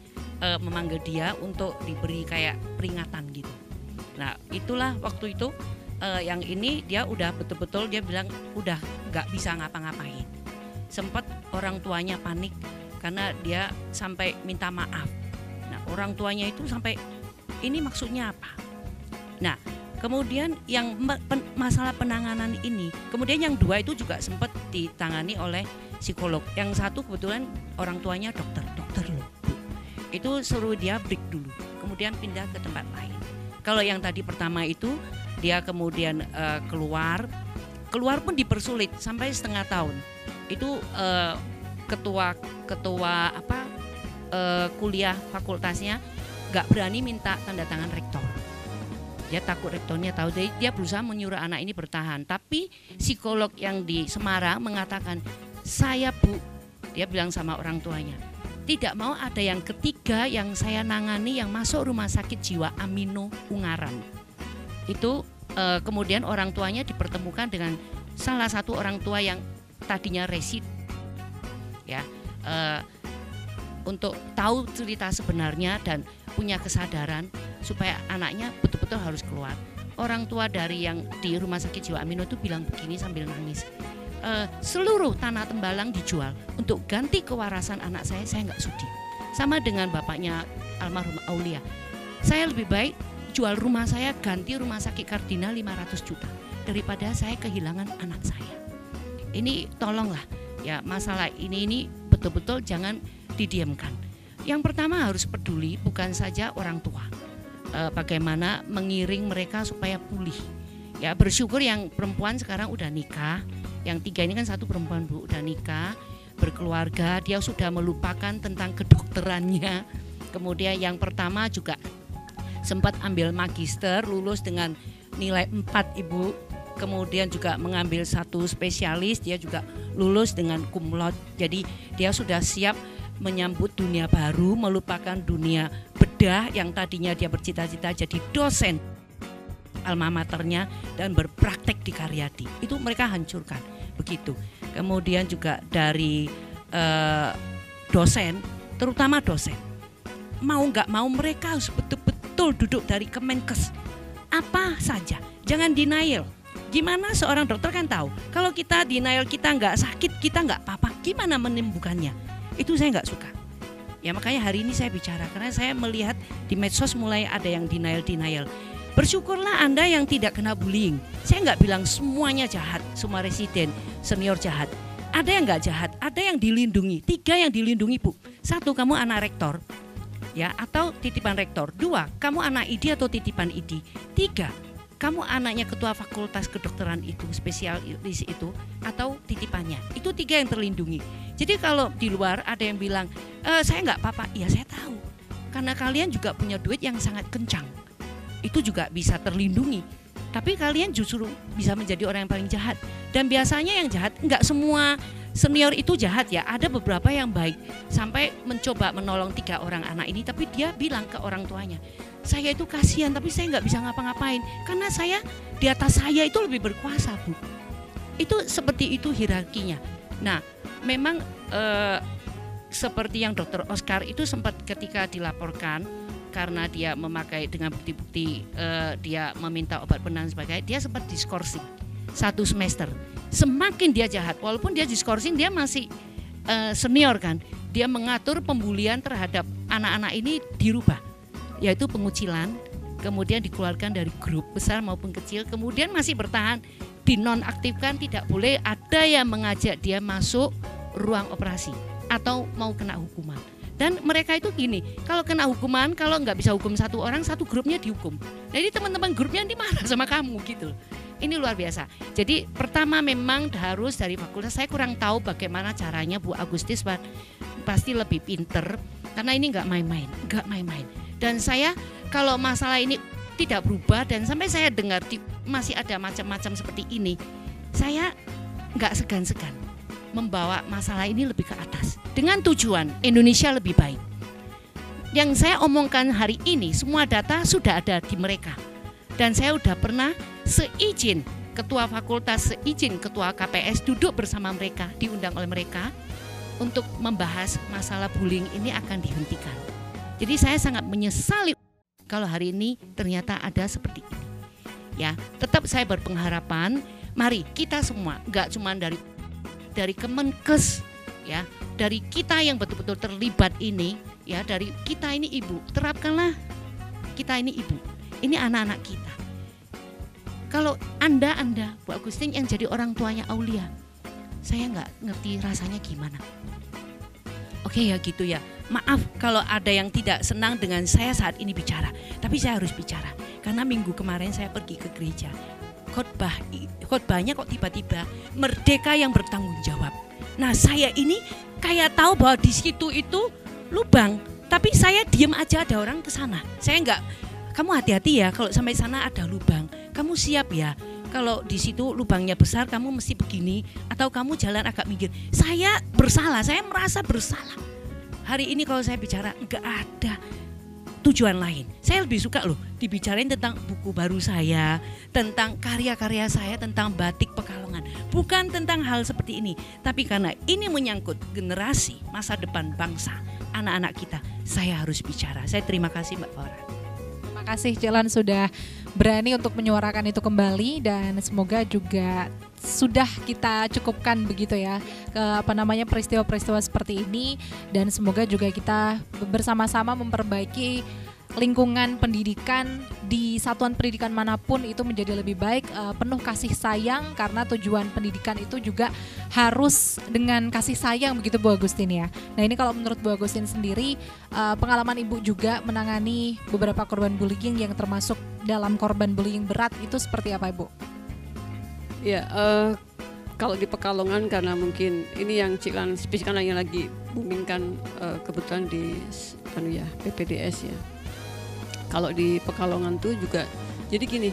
memanggil dia untuk diberi kayak peringatan gitu. Nah, itulah waktu itu yang ini dia udah betul-betul dia bilang udah nggak bisa ngapa-ngapain. Sempat orang tuanya panik karena dia sampai minta maaf. Nah, orang tuanya itu sampai ini maksudnya apa? Nah, kemudian yang masalah penanganan ini, kemudian yang 2 itu juga sempat ditangani oleh psikolog. Yang 1 kebetulan orang tuanya dokter loh Bu. Itu suruh dia break dulu, kemudian pindah ke tempat lain. Kalau yang tadi pertama itu dia kemudian keluar pun dipersulit sampai setengah tahun. Itu ketua kuliah fakultasnya nggak berani minta tanda tangan rektor. Dia takut rektornya tahu, jadi dia berusaha menyuruh anak ini bertahan. Tapi psikolog yang di Semarang mengatakan, saya Bu, dia bilang sama orang tuanya, tidak mau ada yang ketiga yang saya nangani yang masuk rumah sakit jiwa Amino Ungaran. Itu kemudian orang tuanya dipertemukan dengan salah satu orang tua yang tadinya resid, ya. Untuk tahu cerita sebenarnya dan punya kesadaran supaya anaknya betul-betul harus keluar. Orang tua dari yang di rumah sakit jiwa Amino itu bilang begini sambil nangis, seluruh tanah Tembalang dijual untuk ganti kewarasan anak saya nggak sudi. Sama dengan bapaknya almarhum Aulia, saya lebih baik jual rumah saya ganti rumah sakit Kardinal 500 juta daripada saya kehilangan anak saya. Ini tolonglah ya, masalah ini betul-betul jangan didiamkan. Yang pertama harus peduli bukan saja orang tua, bagaimana mengiring mereka supaya pulih. Ya, bersyukur yang perempuan sekarang udah nikah, Yang 3 ini kan satu perempuan Bu, udah nikah, berkeluarga, dia sudah melupakan tentang kedokterannya. Kemudian yang pertama juga sempat ambil magister, lulus dengan nilai 4 Ibu. Kemudian juga mengambil 1 spesialis, dia juga lulus dengan cum laude. Jadi dia sudah siap menyambut dunia baru, melupakan dunia bedah yang tadinya dia bercita-cita jadi dosen alma maternya dan berpraktek di Karyadi. Itu mereka hancurkan, begitu. Kemudian juga dari dosen, terutama dosen, mau nggak mau mereka harus betul-betul duduk dari Kemenkes. Apa saja, jangan denial. Gimana seorang dokter kan tahu, kalau kita denial kita nggak sakit, kita nggak apa-apa, gimana menyembuhkannya? Itu saya nggak suka. Ya makanya hari ini saya bicara, karena saya melihat di medsos mulai ada yang denial. Bersyukurlah Anda yang tidak kena bullying. Saya nggak bilang semuanya jahat, semua residen, senior jahat. Ada yang nggak jahat, ada yang dilindungi. 3 yang dilindungi Bu. 1, kamu anak rektor, ya atau titipan rektor. 2, kamu anak ID atau titipan ID. 3, kamu anaknya ketua fakultas kedokteran itu, spesialis itu, atau titipannya. Itu 3 yang terlindungi. Jadi kalau di luar ada yang bilang, saya nggak apa-apa, ya saya tahu. Karena kalian juga punya duit yang sangat kencang. Itu juga bisa terlindungi. Tapi kalian justru bisa menjadi orang yang paling jahat. Dan biasanya yang jahat, nggak semua senior itu jahat ya. Ada beberapa yang baik. Sampai mencoba menolong 3 orang anak ini, tapi dia bilang ke orang tuanya, saya itu kasihan tapi saya nggak bisa ngapa-ngapain. Karena saya, di atas saya itu lebih berkuasa Bu. Itu seperti itu hierarkinya. Nah memang seperti yang Dr. Oscar itu sempat ketika dilaporkan, karena dia memakai dengan bukti-bukti dia meminta obat penenang sebagainya, dia sempat diskorsing 1 semester. Semakin dia jahat, walaupun dia diskorsing, dia masih senior kan, dia mengatur pembulian terhadap anak-anak ini dirubah, yaitu pengucilan, kemudian dikeluarkan dari grup besar maupun kecil, kemudian masih bertahan, dinonaktifkan, tidak boleh ada yang mengajak dia masuk ruang operasi atau mau kena hukuman. Dan mereka itu gini, kalau kena hukuman, kalau nggak bisa hukum 1 orang, 1 grupnya dihukum. Jadi teman-teman grupnya nanti marah sama kamu gitu. Ini luar biasa. Jadi pertama memang harus dari fakultas, saya kurang tahu bagaimana caranya Bu Agustis, pasti lebih pinter. Karena ini nggak main-main. Dan saya kalau masalah ini tidak berubah, dan sampai saya dengar masih ada macam-macam seperti ini, saya nggak segan-segan membawa masalah ini lebih ke atas dengan tujuan Indonesia lebih baik. Yang saya omongkan hari ini semua data sudah ada di mereka, dan saya sudah pernah seizin ketua fakultas, seizin ketua KPS duduk bersama mereka, diundang oleh mereka untuk membahas masalah bullying ini akan dihentikan. Jadi saya sangat menyesali kalau hari ini ternyata ada seperti ini. Ya, tetap saya berpengharapan, mari kita semua, nggak cuma dari Kemenkes, ya, dari kita yang betul-betul terlibat ini, ya, dari kita ini ibu, terapkanlah kita ini ibu, ini anak-anak kita. Kalau anda Bu Agustin yang jadi orang tuanya Aulia, saya nggak ngerti rasanya gimana. Oke ya gitu ya, maaf kalau ada yang tidak senang dengan saya saat ini bicara, tapi saya harus bicara karena minggu kemarin saya pergi ke gereja. Khotbahnya kok tiba-tiba merdeka yang bertanggung jawab. Nah saya ini kayak tahu bahwa di situ itu lubang, tapi saya diam aja, ada orang ke sana. Saya enggak, kamu hati-hati ya kalau sampai sana ada lubang. Kamu siap ya kalau di situ lubangnya besar, kamu mesti begini atau kamu jalan agak minggir. Saya bersalah, saya merasa bersalah. Hari ini kalau saya bicara enggak ada tujuan lain. Saya lebih suka loh dibicarain tentang buku baru saya, tentang karya-karya saya, tentang batik Pekalongan. Bukan tentang hal seperti ini, tapi karena ini menyangkut generasi masa depan bangsa, anak-anak kita, saya harus bicara. Saya terima kasih Mbak Farah. Terima kasih Jalan sudah berani untuk menyuarakan itu kembali, dan semoga juga sudah kita cukupkan begitu ya peristiwa-peristiwa seperti ini, dan semoga juga kita bersama-sama memperbaiki lingkungan pendidikan di satuan pendidikan manapun itu menjadi lebih baik, penuh kasih sayang, karena tujuan pendidikan itu juga harus dengan kasih sayang begitu Bu Agustin ya. Nah ini kalau menurut Bu Agustin sendiri, pengalaman Ibu juga menangani beberapa korban bullying yang termasuk dalam korban bullying berat itu seperti apa Ibu? Ya, Kalau di Pekalongan karena mungkin ini yang Ciklan spesikan yang lagi booming kan, kebetulan di PPDS ya. Kalau di Pekalongan tuh juga jadi gini,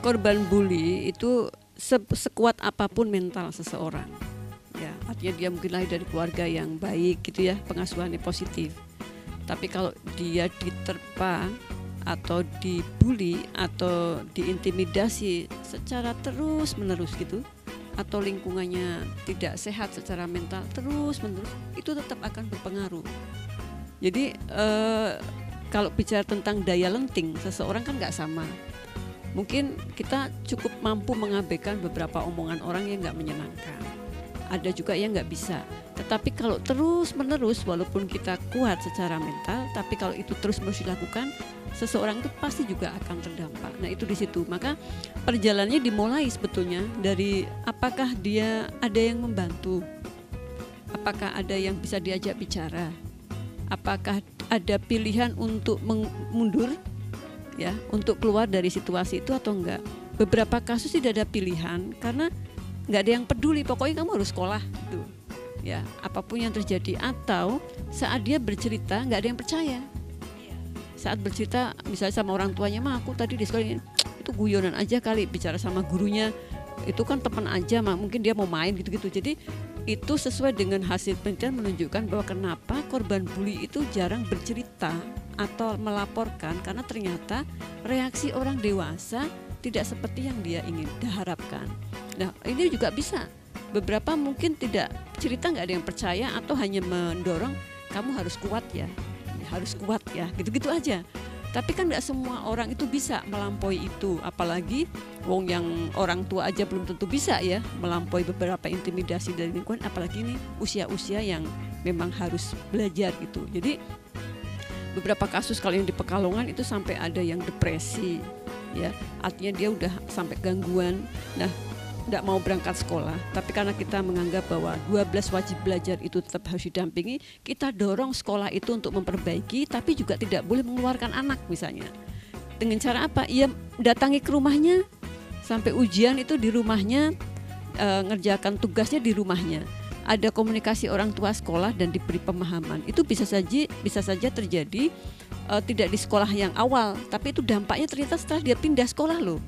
korban bully itu sekuat apapun mental seseorang. Ya, artinya dia mungkin lahir dari keluarga yang baik gitu ya, pengasuhannya positif. Tapi kalau dia diterpa atau dibully atau diintimidasi secara terus-menerus gitu, atau lingkungannya tidak sehat secara mental terus-menerus, itu tetap akan berpengaruh. Jadi kalau bicara tentang daya lenting seseorang kan nggak sama. Mungkin kita cukup mampu mengabaikan beberapa omongan orang yang nggak menyenangkan. Ada juga yang nggak bisa. Tetapi kalau terus-menerus, walaupun kita kuat secara mental, tapi kalau itu terus-menerus dilakukan, seseorang itu pasti juga akan terdampak. Nah itu di situ. Maka perjalanannya dimulai sebetulnya dari apakah dia ada yang membantu, apakah ada yang bisa diajak bicara, apakah ada pilihan untuk mundur, ya, untuk keluar dari situasi itu atau enggak. Beberapa kasus tidak ada pilihan karena nggak ada yang peduli. Pokoknya kamu harus sekolah, gitu. Ya, apapun yang terjadi. Atau saat dia bercerita nggak ada yang percaya. Saat bercerita misalnya sama orang tuanya, mah aku tadi di sekolah ini, itu guyonan aja kali, bicara sama gurunya itu kan teman aja, mah mungkin dia mau main gitu-gitu. Jadi itu sesuai dengan hasil penelitian menunjukkan bahwa kenapa korban bully itu jarang bercerita atau melaporkan, karena ternyata reaksi orang dewasa tidak seperti yang dia ingin harapkan. Nah ini juga bisa, beberapa mungkin tidak cerita, nggak ada yang percaya, atau hanya mendorong kamu harus kuat ya, harus kuat ya, gitu-gitu aja. Tapi kan nggak semua orang itu bisa melampaui itu, apalagi wong yang orang tua aja belum tentu bisa ya melampaui beberapa intimidasi dari lingkungan, apalagi ini usia-usia yang memang harus belajar gitu. Jadi beberapa kasus kalau yang di Pekalongan itu sampai ada yang depresi, ya, artinya dia udah sampai gangguan. Nah, tidak mau berangkat sekolah, tapi karena kita menganggap bahwa 12 wajib belajar itu tetap harus didampingi, kita dorong sekolah itu untuk memperbaiki, tapi juga tidak boleh mengeluarkan anak misalnya. Dengan cara apa? Ya datangi ke rumahnya, sampai ujian itu di rumahnya, ngerjakan tugasnya di rumahnya. Ada komunikasi orang tua sekolah dan diberi pemahaman. Itu bisa saja terjadi tidak di sekolah yang awal, tapi itu dampaknya ternyata setelah dia pindah sekolah loh.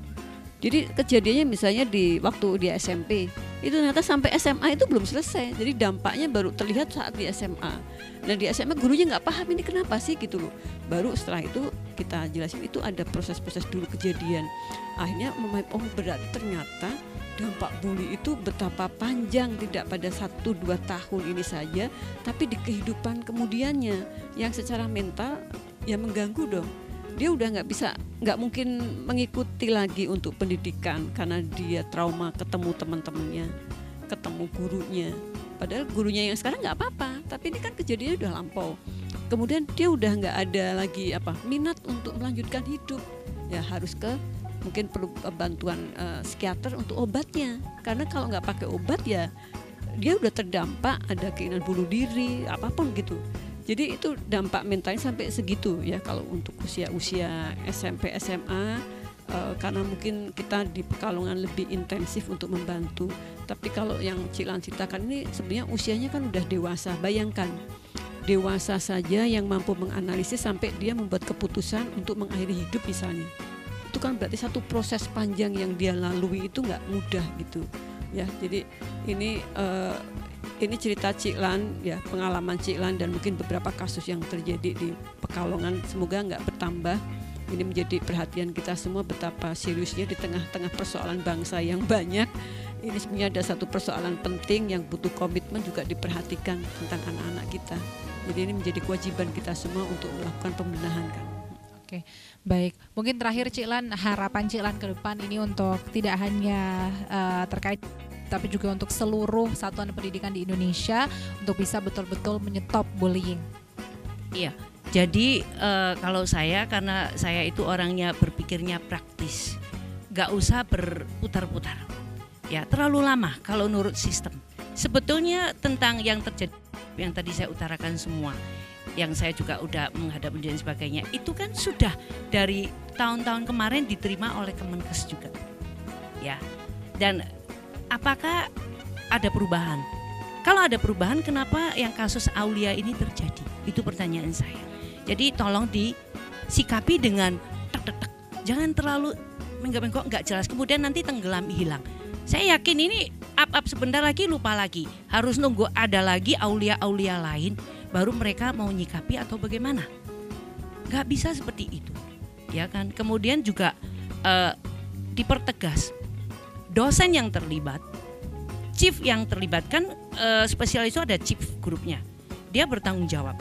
Jadi kejadiannya misalnya di waktu dia SMP, itu ternyata sampai SMA itu belum selesai. Jadi dampaknya baru terlihat saat di SMA. Nah di SMA gurunya nggak paham ini kenapa sih gitu loh. Baru setelah itu kita jelasin itu ada proses-proses dulu kejadian. Akhirnya oh berarti ternyata dampak bully itu betapa panjang, tidak pada 1-2 tahun ini saja, tapi di kehidupan kemudiannya yang secara mental ya mengganggu dong. Dia udah nggak mungkin mengikuti lagi untuk pendidikan karena dia trauma ketemu teman-temannya, ketemu gurunya. Padahal gurunya yang sekarang nggak apa-apa, tapi ini kan kejadiannya udah lampau. Kemudian dia udah nggak ada lagi minat untuk melanjutkan hidup, ya harus mungkin perlu bantuan psikiater untuk obatnya. Karena kalau nggak pakai obat ya dia udah terdampak, ada keinginan bunuh diri, apapun gitu. Jadi itu dampak mentalnya sampai segitu ya kalau untuk usia-usia SMP, SMA, karena mungkin kita di Pekalongan lebih intensif untuk membantu. Tapi kalau yang Ciklan ceritakan ini sebenarnya usianya kan udah dewasa. Bayangkan, dewasa saja yang mampu menganalisis sampai dia membuat keputusan untuk mengakhiri hidup misalnya. Itu kan berarti satu proses panjang yang dia lalui, itu nggak mudah gitu. Ya, jadi ini cerita Ciklan ya, pengalaman Ciklan dan mungkin beberapa kasus yang terjadi di Pekalongan. Semoga nggak bertambah. Ini menjadi perhatian kita semua betapa seriusnya di tengah-tengah persoalan bangsa yang banyak. Ini sebenarnya ada satu persoalan penting yang butuh komitmen juga diperhatikan tentang anak-anak kita. Jadi ini menjadi kewajiban kita semua untuk melakukan pembenahan kan. Oke, baik. Mungkin terakhir Ciklan, harapan Ciklan ke depan ini untuk tidak hanya terkait tapi juga untuk seluruh satuan pendidikan di Indonesia untuk bisa betul-betul menyetop bullying. Iya, jadi kalau saya, karena saya itu orangnya berpikirnya praktis, gak usah berputar-putar. Ya, terlalu lama kalau nurut sistem. Sebetulnya tentang yang terjadi, yang tadi saya utarakan semua, yang saya juga udah menghadap dan sebagainya, itu kan sudah dari tahun-tahun kemarin diterima oleh Kemenkes juga. Ya, dan apakah ada perubahan. Kalau ada perubahan, kenapa yang kasus Aulia ini terjadi? Itu pertanyaan saya. Jadi tolong disikapi dengan tek-tek-tek. Jangan terlalu menggok-menggok nggak jelas, kemudian nanti tenggelam hilang. Saya yakin ini up sebentar lagi lupa lagi. Harus nunggu ada lagi Aulia lain, baru mereka mau nyikapi atau bagaimana. Nggak bisa seperti itu, ya kan? Kemudian juga dipertegas dosen yang terlibat, chief yang terlibat kan, spesialis itu ada chief grupnya, dia bertanggung jawab.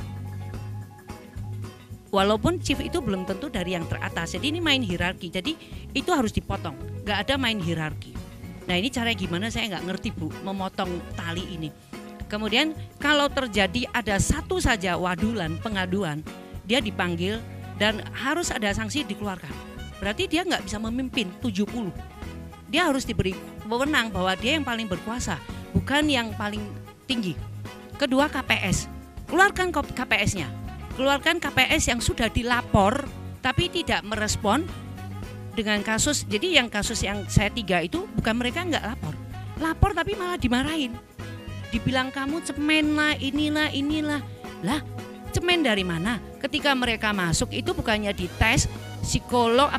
Walaupun chief itu belum tentu dari yang teratas, jadi ini main hierarki, jadi itu harus dipotong, nggak ada main hierarki. Nah ini cara gimana saya nggak ngerti Bu, memotong tali ini. Kemudian kalau terjadi ada satu saja pengaduan, dia dipanggil dan harus ada sanksi dikeluarkan. Berarti dia nggak bisa memimpin 70. Dia harus diberi wewenang bahwa dia yang paling berkuasa, bukan yang paling tinggi. Kedua KPS, keluarkan KPS-nya. Keluarkan KPS yang sudah dilapor tapi tidak merespon dengan kasus. Jadi yang kasus yang saya 3 itu bukan mereka nggak lapor tapi malah dimarahin. Dibilang kamu cemen lah, inilah. Lah, cemen dari mana? Ketika mereka masuk itu bukannya dites psikolog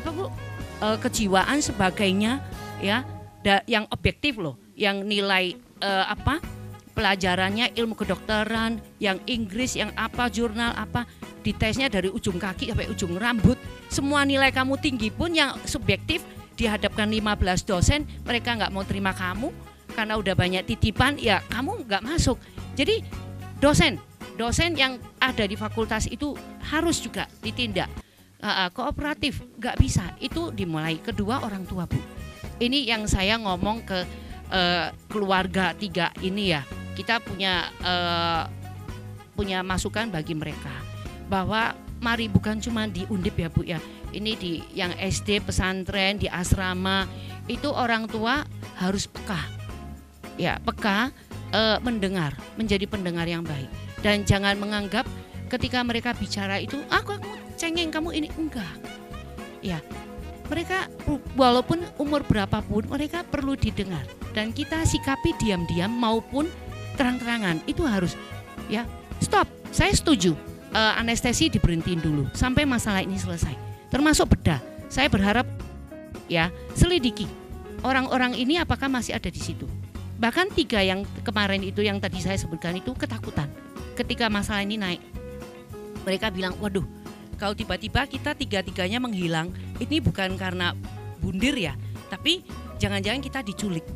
kejiwaan sebagainya ya, yang objektif loh, yang nilai pelajarannya ilmu kedokteran, yang Inggris, yang jurnal ditesnya dari ujung kaki sampai ujung rambut, semua nilai kamu tinggi pun yang subjektif dihadapkan 15 dosen, mereka nggak mau terima kamu karena udah banyak titipan, ya kamu nggak masuk. Jadi dosen yang ada di fakultas itu harus juga ditindak kooperatif, nggak bisa, itu dimulai. Kedua orang tua Bu, ini yang saya ngomong ke keluarga 3 ini ya, kita punya masukan bagi mereka bahwa mari bukan cuma di Undip ya Bu ya, ini di yang SD, pesantren, di asrama itu orang tua harus peka ya, mendengar, menjadi pendengar yang baik, dan jangan menganggap ketika mereka bicara itu aku cengeng kamu ini, enggak ya. Mereka walaupun umur berapapun mereka perlu didengar, dan kita sikapi diam-diam maupun terang-terangan, itu harus ya. Stop, saya setuju anestesi diberhentiin dulu sampai masalah ini selesai, termasuk bedah. Saya berharap ya selidiki orang-orang ini apakah masih ada di situ. Bahkan 3 yang kemarin itu yang tadi saya sebutkan itu ketakutan ketika masalah ini naik. Mereka bilang, waduh, kalau tiba-tiba kita 3-3-nya menghilang, ini bukan karena bundir ya, tapi jangan-jangan kita diculik.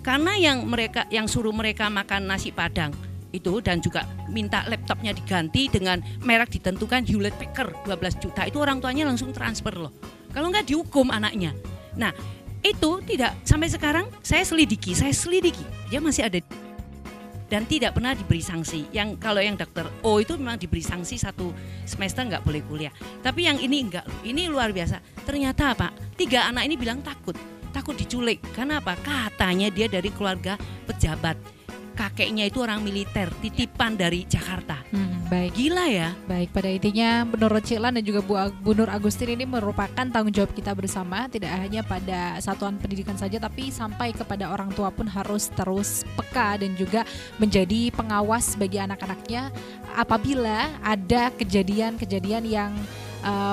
Karena yang suruh mereka makan nasi Padang itu dan juga minta laptopnya diganti dengan merek ditentukan Hewlett Packard 12 juta, itu orang tuanya langsung transfer loh. Kalau enggak dihukum anaknya. Nah, itu tidak, sampai sekarang saya selidiki, dia masih ada dan tidak pernah diberi sanksi. Yang kalau yang dokter O itu memang diberi sanksi 1 semester nggak boleh kuliah. Tapi yang ini enggak, ini luar biasa. Ternyata apa? 3 anak ini bilang takut diculik. Karena apa? Katanya dia dari keluarga pejabat. Kakeknya itu orang militer, titipan dari Jakarta. Baik. Gila ya. Baik, pada intinya menurut Cik Lan dan juga Bu Nur Agustin ini merupakan tanggung jawab kita bersama, tidak hanya pada satuan pendidikan saja, tapi sampai kepada orang tua pun harus terus peka dan juga menjadi pengawas bagi anak-anaknya apabila ada kejadian-kejadian yang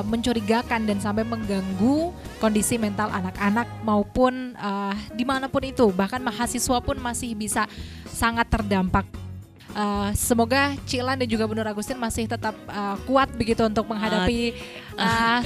mencurigakan dan sampai mengganggu kondisi mental anak-anak maupun dimanapun itu, bahkan mahasiswa pun masih bisa sangat terdampak. Semoga Cik Lan dan juga Bu Nur Agustin masih tetap kuat begitu untuk menghadapi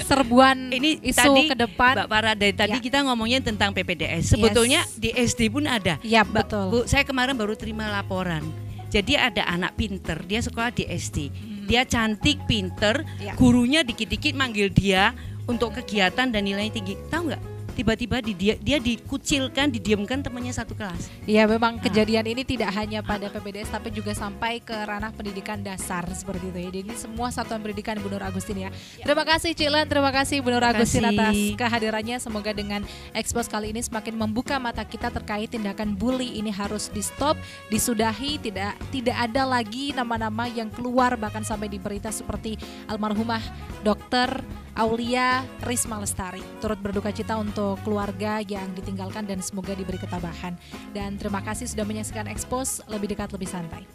serbuan ini isu tadi, ke depan. Mbak Parada, tadi kita ngomongnya tentang PPDS. Sebetulnya di SD pun ada. Ya, betul. Bu, saya kemarin baru terima laporan. Jadi ada anak pinter, dia sekolah di SD. Dia cantik, pinter, gurunya dikit-dikit manggil dia untuk kegiatan dan nilainya tinggi. Tahu nggak? Tiba-tiba dia dikucilkan, didiamkan temannya satu kelas. Iya, memang kejadian ini tidak hanya pada PPDS tapi juga sampai ke ranah pendidikan dasar seperti itu ya. Jadi semua satuan pendidikan Bu Nur Agustin ya. Terima kasih Cik Lan, terima kasih Bu Nur Agustin atas kehadirannya. Semoga dengan expose kali ini semakin membuka mata kita terkait tindakan bully ini harus di-stop, disudahi, tidak ada lagi nama-nama yang keluar bahkan sampai di berita seperti almarhumah Dokter Aulia Risma Lestari. Turut berduka cita untuk keluarga yang ditinggalkan dan semoga diberi ketabahan. Dan terima kasih sudah menyaksikan Expose, lebih dekat lebih santai.